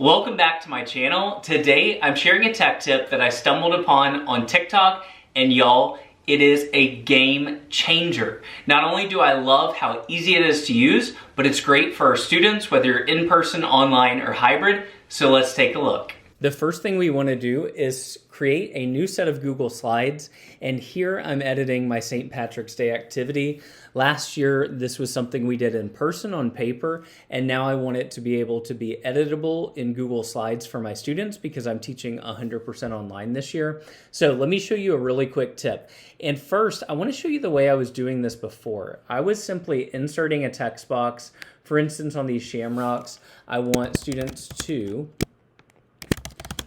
Welcome back to my channel. Today I'm sharing a tech tip that I stumbled upon on TikTok, and y'all, it is a game changer. Not only do I love how easy it is to use, but it's great for our students, whether you're in person, online, or hybrid. So let's take a look. The first thing we want to do is create a new set of Google Slides, and here I'm editing my St. Patrick's Day activity. Last year, this was something we did in person on paper, and now I want it to be able to be editable in Google Slides for my students because I'm teaching 100% online this year. So let me show you a really quick tip. And first, I want to show you the way I was doing this before. I was simply inserting a text box. For instance, on these shamrocks, I want students to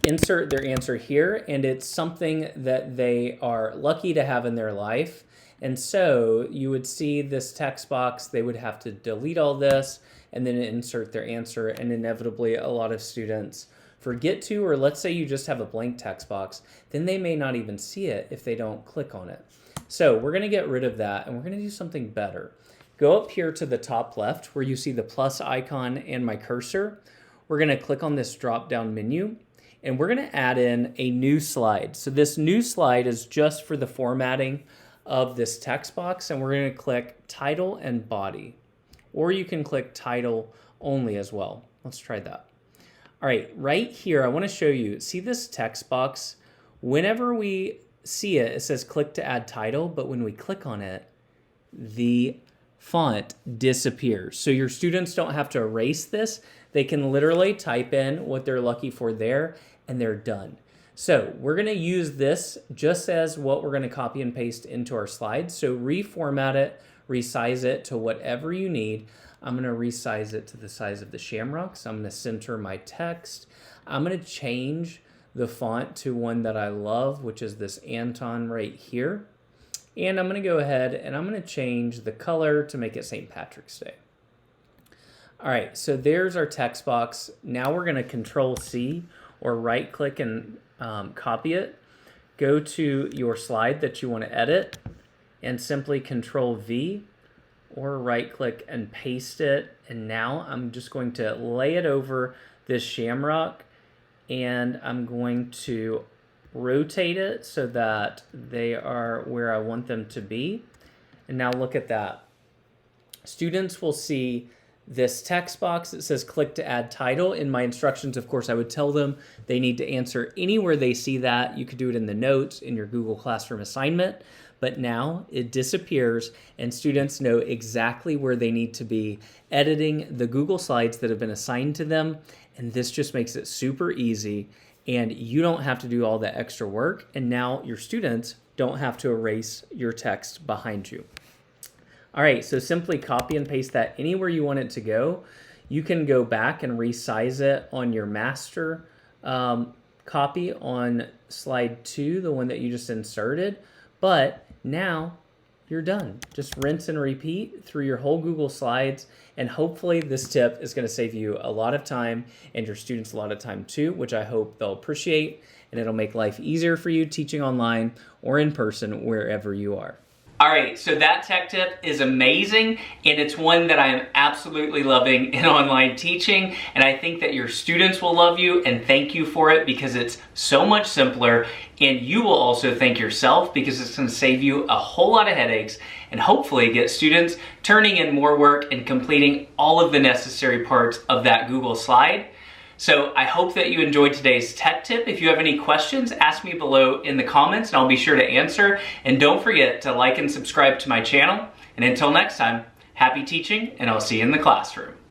insert their answer here, and it's something that they are lucky to have in their life. And so you would see this text box, they would have to delete all this and then insert their answer, and inevitably a lot of students forget to, or let's say you just have a blank text box, then they may not even see it if they don't click on it. So we're gonna get rid of that, and we're gonna do something better. Go up here to the top left where you see the plus icon and my cursor. We're gonna click on this drop-down menu, and we're gonna add in a new slide. So this new slide is just for the formatting of this text box, and we're gonna click title and body. Or you can click title only as well. Let's try that. All right, right here, I wanna show you, see this text box? Whenever we see it, it says click to add title, but when we click on it, the font disappears. So your students don't have to erase this. They can literally type in what they're lucky for there, and they're done. So we're gonna use this just as what we're gonna copy and paste into our slides. So reformat it, resize it to whatever you need. I'm gonna resize it to the size of the shamrocks. I'm gonna center my text. I'm gonna change the font to one that I love, which is this Anton right here. And I'm gonna go ahead and I'm gonna change the color to make it St. Patrick's Day. All right, so there's our text box. Now we're gonna Control-C or right-click and copy it. Go to your slide that you wanna edit and simply Control-V or right-click and paste it. And now I'm just going to lay it over this shamrock, and I'm going to rotate it so that they are where I want them to be. And now look at that. Students will see this text box that says click to add title. In my instructions, of course, I would tell them they need to answer anywhere they see that. You could do it in the notes in your Google Classroom assignment, but now it disappears and students know exactly where they need to be editing the Google Slides that have been assigned to them. And this just makes it super easy, and you don't have to do all the extra work. And now your students don't have to erase your text behind you. All right, so simply copy and paste that anywhere you want it to go. You can go back and resize it on your master copy on slide 2, the one that you just inserted. But now you're done. Just rinse and repeat through your whole Google Slides, and hopefully this tip is gonna save you a lot of time and your students a lot of time too, which I hope they'll appreciate, and it'll make life easier for you teaching online or in person, wherever you are. All right, so that tech tip is amazing, and it's one that I am absolutely loving in online teaching, and I think that your students will love you and thank you for it because it's so much simpler, and you will also thank yourself because it's gonna save you a whole lot of headaches and hopefully get students turning in more work and completing all of the necessary parts of that Google slide. So I hope that you enjoyed today's tech tip. If you have any questions, ask me below in the comments and I'll be sure to answer. And don't forget to like and subscribe to my channel. And until next time, happy teaching, and I'll see you in the classroom.